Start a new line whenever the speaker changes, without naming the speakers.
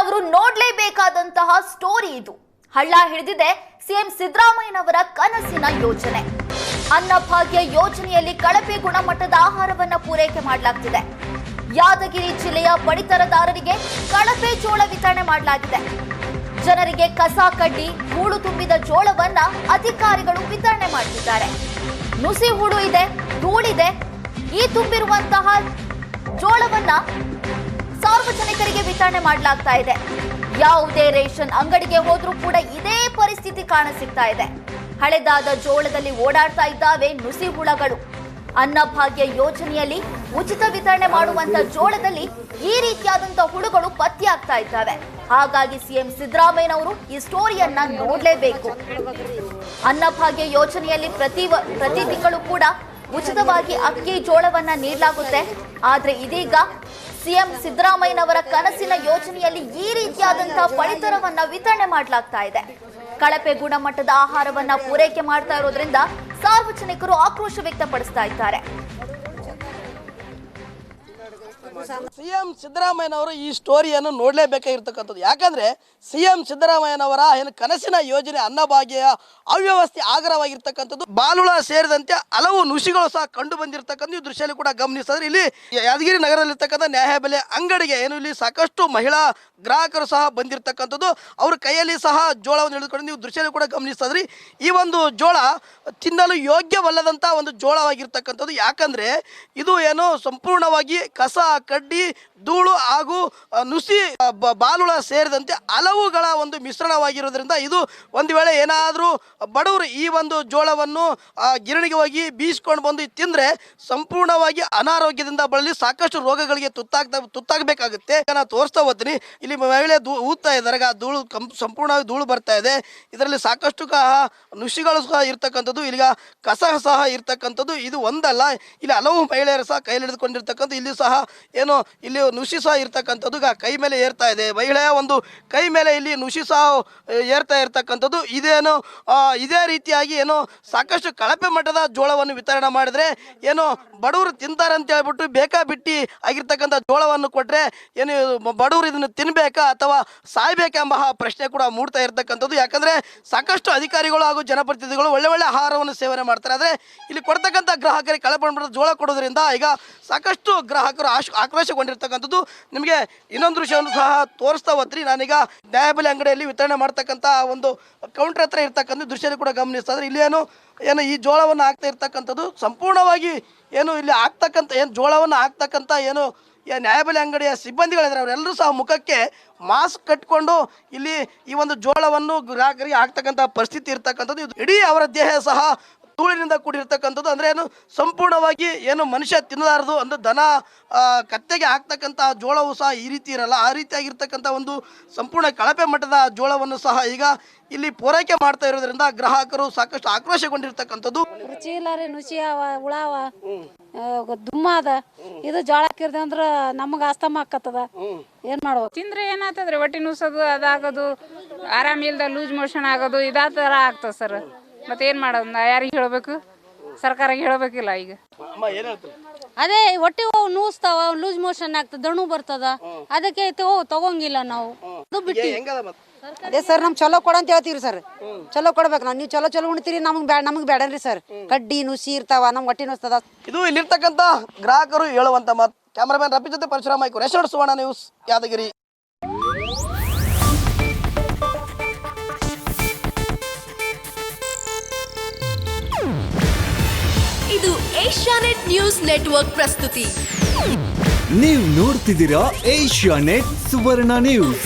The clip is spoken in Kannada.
ಅವರು ನೋಡ್ಲೇಬೇಕಾದಂತಹ ಸ್ಟೋರಿ ಇದು. ಹಳ್ಳ ಹಿಡಿದಿದೆ ಸಿಎಂ ಸಿದ್ದರಾಮಯ್ಯನವರ ಕನಸಿನ ಯೋಜನೆ. ಅನ್ನಭಾಗ್ಯ ಯೋಜನೆಯಲ್ಲಿ ಕಳಪೆ ಗುಣಮಟ್ಟದ ಆಹಾರವನ್ನ ಪೂರೈಕೆ ಮಾಡಲಾಗ್ತಿದೆ. ಯಾದಗಿರಿ ಜಿಲ್ಲೆಯ ಪಡಿತರದಾರರಿಗೆ ಕಳಪೆ ಜೋಳ ವಿತರಣೆ ಮಾಡಲಾಗಿದೆ. ಜನರಿಗೆ ಕಸ ಕಡ್ಡಿ ಹೂಳು ತುಂಬಿದ ಜೋಳವನ್ನ ಅಧಿಕಾರಿಗಳು ವಿತರಣೆ ಮಾಡುತ್ತಿದ್ದಾರೆ. ನುಸಿ ಹೂಳು ಇದೆ, ಧೂಳಿದೆ. ಈ ತುಂಬಿರುವಂತಹ ಜೋಳವನ್ನ ಸಾರ್ವಜನಿಕರಿಗೆ ವಿತರಣೆ ಮಾಡಲಾಗ್ತಾ ಇದೆ. ಯಾವುದೇ ರೇಷನ್ ಅಂಗಡಿಗೆ ಹೋದ್ರೂ ಕೂಡ ಇದೇ ಪರಿಸ್ಥಿತಿ ಕಾಣಸಿಗ್ತಾ ಇದೆ. ಹಳೆದಾದ ಜೋಳದಲ್ಲಿ ಓಡಾಡ್ತಾ ಇದ್ದಾವೆ ನುಸಿ ಹುಳಗಳು. ಅನ್ನಭಾಗ್ಯ ಯೋಜನೆಯಲ್ಲಿ ಉಚಿತ ವಿತರಣೆ ಮಾಡುವಂತ ಜೋಳದಲ್ಲಿ ಈ ರೀತಿಯಾದಂತಹ ಹುಳುಗಳು ಪತ್ತೆಯಾಗ್ತಾ ಇದ್ದಾವೆ. ಹಾಗಾಗಿ ಸಿಎಂ ಸಿದ್ದರಾಮಯ್ಯನವರು ಈ ಸ್ಟೋರಿಯನ್ನ ನೋಡ್ಲೇಬೇಕು. ಅನ್ನಭಾಗ್ಯ ಯೋಜನೆಯಲ್ಲಿ ಪ್ರತಿ ತಿಂಗಳು ಕೂಡ ಉಚಿತವಾಗಿ ಅಕ್ಕಿ ಜೋಳವನ್ನ ನೀಡಲಾಗುತ್ತೆ. ಆದ್ರೆ ಇದೀಗ ಸಿಎಂ ಸಿದ್ದರಾಮಯ್ಯನವರ ಕನಸಿನ ಯೋಜನೆಯಲ್ಲಿ ಈ ರೀತಿಯಾದಂತಹ ಪಡಿತರವನ್ನ ವಿತರಣೆ ಮಾಡಲಾಗ್ತಾ ಇದೆ. ಕಳಪೆ ಗುಣಮಟ್ಟದ ಆಹಾರವನ್ನ ಪೂರೈಕೆ ಮಾಡ್ತಾ ಇರೋದ್ರಿಂದ ಸಾರ್ವಜನಿಕರು ಆಕ್ರೋಶ ವ್ಯಕ್ತಪಡಿಸ್ತಾ ಇದ್ದಾರೆ.
ಸಿಎಂ ಸಿದ್ದರಾಮಯ್ಯನವರು ಈ ಸ್ಟೋರಿಯನ್ನು ನೋಡಲೇಬೇಕಾಗಿರ್ತಕ್ಕಂಥದ್ದು. ಯಾಕಂದ್ರೆ ಸಿಎಂ ಸಿದ್ದರಾಮಯ್ಯನವರ ಏನು ಕನಸಿನ ಯೋಜನೆ ಅನ್ನಭಾಗ್ಯ ಅವ್ಯವಸ್ಥೆ ಆಗರವಾಗಿರ್ತಕ್ಕಂಥದ್ದು. ಬಾಲುಳ ಸೇರಿದಂತೆ ಹಲವು ನುಸಿಗಳು ಸಹ ಕಂಡು ಬಂದಿರತಕ್ಕಂಥ ಈ ದೃಶ್ಯದಲ್ಲಿ ಕೂಡ ಗಮನಿಸಿದ್ರೆ ಇಲ್ಲಿ ಯಾದಗಿರಿ ನಗರದಲ್ಲಿರ್ತಕ್ಕಂಥ ನ್ಯಾಯಬೆಲೆ ಅಂಗಡಿಗೆ ಏನು ಇಲ್ಲಿ ಸಾಕಷ್ಟು ಮಹಿಳಾ ಗ್ರಾಹಕರು ಸಹ ಬಂದಿರತಕ್ಕಂಥದ್ದು. ಅವ್ರ ಕೈಯಲ್ಲಿ ಸಹ ಜೋಳವನ್ನು ಹಿಡಿದುಕೊಂಡು ನೀವು ದೃಶ್ಯದಲ್ಲಿ ಕೂಡ ಗಮನಿಸಿದ್ರಿ. ಈ ಒಂದು ಜೋಳ ತಿನ್ನಲು ಯೋಗ್ಯವಲ್ಲದಂಥ ಒಂದು ಜೋಳವಾಗಿರ್ತಕ್ಕಂಥದ್ದು. ಯಾಕಂದ್ರೆ ಇದು ಏನು ಸಂಪೂರ್ಣವಾಗಿ ಕಸ ಕಡ್ಡಿ ಧೂಳು ಹಾಗೂ ನುಸಿ ಬಾಲುಳ ಸೇರಿದಂತೆ ಹಲವುಗಳ ಒಂದು ಮಿಶ್ರಣವಾಗಿರೋದ್ರಿಂದ ಇದು ಒಂದು ವೇಳೆ ಏನಾದರೂ ಬಡವರು ಈ ಒಂದು ಜೋಳವನ್ನು ಗಿರಣಿಗೆ ಹೋಗಿ ಬೀಸ್ಕೊಂಡು ಬಂದು ತಿಂದರೆ ಸಂಪೂರ್ಣವಾಗಿ ಅನಾರೋಗ್ಯದಿಂದ ಬಳಲಿ ಸಾಕಷ್ಟು ರೋಗಗಳಿಗೆ ತುತ್ತಾಗಬೇಕಾಗುತ್ತೆ. ನಾನು ತೋರಿಸ್ತಾ ಹೋಗ್ತೀನಿ. ಇಲ್ಲಿ ಮಹಿಳೆ ಊದ್ತಾ ಇದ್ದಾರೆ. ಆ ಧೂಳು ಸಂಪೂರ್ಣವಾಗಿ ಧೂಳು ಬರ್ತಾ ಇದೆ. ಇದರಲ್ಲಿ ಸಾಕಷ್ಟು ನುಸಿಗಳು ಸಹ ಇರ್ತಕ್ಕಂಥದ್ದು. ಇಲ್ಲಿಗ ಕಸ ಸಹ ಇರ್ತಕ್ಕಂಥದ್ದು. ಇದು ಒಂದಲ್ಲ, ಇಲ್ಲಿ ಹಲವು ಮಹಿಳೆಯರು ಸಹ ಕೈಯಲ್ಲಿ ಹಿಡಿದುಕೊಂಡಿರ್ತಕ್ಕಂಥ. ಇಲ್ಲಿ ಸಹ ಏನು ಇಲ್ಲಿ ನುಸಿ ಸಹ ಇರ್ತಕ್ಕಂಥದ್ದು ಕೈ ಮೇಲೆ ಏರ್ತಾ ಇದೆ. ಮಹಿಳೆಯ ಒಂದು ಕೈ ಮೇಲೆ ಇಲ್ಲಿ ನುಸಿ ಸಹ ಏರ್ತಾ ಇರ್ತಕ್ಕಂಥದ್ದು. ಇದೇನು ಇದೇ ರೀತಿಯಾಗಿ ಏನು ಸಾಕಷ್ಟು ಕಳಪೆ ಮಟ್ಟದ ಜೋಳವನ್ನು ವಿತರಣೆ ಮಾಡಿದ್ರೆ ಏನು ಬಡವರು ತಿಂತಾರೆ ಅಂತ ಹೇಳ್ಬಿಟ್ಟು ಬೇಕಾಬಿಟ್ಟಿ ಆಗಿರ್ತಕ್ಕಂಥ ಜೋಳವನ್ನು ಕೊಟ್ಟರೆ ಏನು ಬಡವರು ಇದನ್ನು ತಿನ್ಬೇಕಾ ಅಥವಾ ಸಾಯ್ಬೇಕೆಂಬ ಪ್ರಶ್ನೆ ಕೂಡ ಮೂಡ್ತಾ ಇರ್ತಕ್ಕಂಥದ್ದು. ಯಾಕಂದ್ರೆ ಸಾಕಷ್ಟು ಅಧಿಕಾರಿಗಳು ಹಾಗೂ ಜನಪ್ರತಿನಿಧಿಗಳು ಒಳ್ಳೆ ಆಹಾರವನ್ನು ಸೇವನೆ ಮಾಡ್ತಾರೆ. ಆದರೆ ಇಲ್ಲಿ ಕೊಡ್ತಕ್ಕಂಥ ಗ್ರಾಹಕರಿಗೆ ಕಳಪೆ ಮಟ್ಟದ ಜೋಳ ಕೊಡೋದ್ರಿಂದ ಈಗ ಸಾಕಷ್ಟು ಗ್ರಾಹಕರು ಆಕ್ರೋಶಗೊಂಡಿರ್ತಕ್ಕಂಥದ್ದು. ನಿಮಗೆ ಇನ್ನೊಂದು ವಿಷಯವನ್ನು ಸಹ ತೋರಿಸ್ತಾ ಹೋಗ್ತೀನಿ. ನಾನೀಗ ನ್ಯಾಯಬೆಲೆ ಅಂಗಡಿಯಲ್ಲಿ ವಿತರಣೆ ಮಾಡ್ತಕ್ಕಂಥ ಒಂದು ಕೌಂಟರ್ ಹತ್ರ ಇರ್ತಕ್ಕಂಥ ದೃಶ್ಯದಲ್ಲಿ ಕೂಡ ಗಮನಿಸ್ತಾ ಇದ್ರೆ ಇಲ್ಲಿ ಏನು ಈ ಜೋಳವನ್ನು ಹಾಕ್ತಾ ಇರ್ತಕ್ಕಂಥದ್ದು ಸಂಪೂರ್ಣವಾಗಿ ಏನು ಇಲ್ಲಿ ಹಾಕ್ತಕ್ಕಂಥ ಏನು ಜೋಳವನ್ನು ಹಾಕ್ತಕ್ಕಂಥ ಏನು ನ್ಯಾಯಬೆಲೆ ಅಂಗಡಿಯ ಸಿಬ್ಬಂದಿಗಳಿದ್ದಾರೆ. ಅವರೆಲ್ಲರೂ ಸಹ ಮುಖಕ್ಕೆ ಮಾಸ್ಕ್ ಕಟ್ಕೊಂಡು ಇಲ್ಲಿ ಈ ಒಂದು ಜೋಳವನ್ನು ಗ್ರಾಹಕರಿಗೆ ಹಾಕ್ತಕ್ಕಂಥ ಪರಿಸ್ಥಿತಿ ಇರ್ತಕ್ಕಂಥದ್ದು. ಇದು ಇಡೀ ಅವರ ದೇಹ ಸಹ ಧೂಳಿನಿಂದ ಕೂಡಿರ್ತಕ್ಕಂಥದ್ದು. ಅಂದರೆ ಏನು ಸಂಪೂರ್ಣವಾಗಿ ಏನು ಮನುಷ್ಯ ತಿನ್ನಲಾರದು ಅಂದ್ರೆ ದನ ಕತ್ತೆಗೆ ಹಾಕ್ತಕ್ಕಂಥ ಜೋಳವು ಸಹ ಈ ರೀತಿ ಇರಲ್ಲ. ಆ ರೀತಿಯಾಗಿರ್ತಕ್ಕಂಥ ಒಂದು ಸಂಪೂರ್ಣ ಕಳಪೆ ಮಟ್ಟದ ಜೋಳವನ್ನು ಸಹ ಈಗ ಇಲ್ಲಿ ಪೂರೈಕೆ ಮಾಡ್ತಾ ಇರೋದ್ರಿಂದ ಗ್ರಾಹಕರು ಸಾಕಷ್ಟು ಆಕ್ರೋಶಗೊಂಡಿರ್ತಕ್ಕಂಥದ್ದು.
ರುಚಿ ಇಲ್ಲ ರೀ, ನುಸಿ ಅವ, ಹುಳಾವ, ದುಮ್ಮ ಅದ. ಇದು ಜೋಳ ಹಾಕಿರ್ದೆ ಅಂದ್ರೆ ನಮಗೆ ಅಸ್ತಮ ಆಕತ್ತದ. ಏನ್ ಮಾಡ್ಬೇಕು?
ತಿಂದ್ರೆ ಏನಾಗ್ತದ್ರಿ, ಹೊಟ್ಟೆ ನುಸೋದು ಅದಾಗೋದು, ಆರಾಮಿಲ್ದ ಲೂಸ್ ಮೋಷನ್ ಆಗೋದು ಇದೇ ಥರ ಆಗ್ತದೆ ಸರ್. ಮತ್ತೆ ಏನು ಮಾಡೋದು? ಯಾರಿಗೆ ಹೇಳಬೇಕು? ಸರ್ಕಾರಕ್ಕೆ ಹೇಳಬೇಕಿಲ್ಲ. ಈಗ
ಅದೇ ಹೊಟ್ಟೆ ನೂಸ್ತಾವ, ಲೂಸ್ ಮೋಷನ್ ಆಗ್ತದ, ದಣು ಬರ್ತದ. ಅದಕ್ಕೆ ತಗೊಂಗಿಲ್ಲ ನಾವು.
ಅದೇ ಸರ್ ನಮ್ ಚಲೋ ಕೊಡ ಅಂತ ಹೇಳ್ತೀವಿ ಸರ್. ಚಲೋ ಕೊಡ್ಬೇಕು. ನೀವು ಚಲೋ ಉಣ್ತೀರಿ, ನಮಗೆ ಬೇಡನ್ರಿ ಸರ್. ಕಡ್ಡಿ ನುಸಿ ಇರ್ತಾವ, ನಮ್ಗೆ ಹೊಟ್ಟೆ ನುಸ್ತದ.
ಇದು ಇಲ್ಲಿರ್ತಕ್ಕಂಥ ಗ್ರಾಹಕರು ಹೇಳುವಂತ ಮಾತು. ಕ್ಯಾಮರಾಮನ್ ರಫಿ ಜೊತೆ ಪರಶುರಾಮ, ರೆಸ್ಟೋರೆಂಟ್ ಸುವರ್ಣ ನ್ಯೂಸ್, ಯಾದಗಿರಿ.
ಇದು ಏಷ್ಯಾನೆಟ್ ನ್ಯೂಸ್ ನೆಟ್ವರ್ಕ್ ಪ್ರಸ್ತುತಿ.
ನೀವು ನೋಡ್ತಿದ್ದೀರಾ ಏಷ್ಯಾನೆಟ್ ಸುವರ್ಣ ನ್ಯೂಸ್.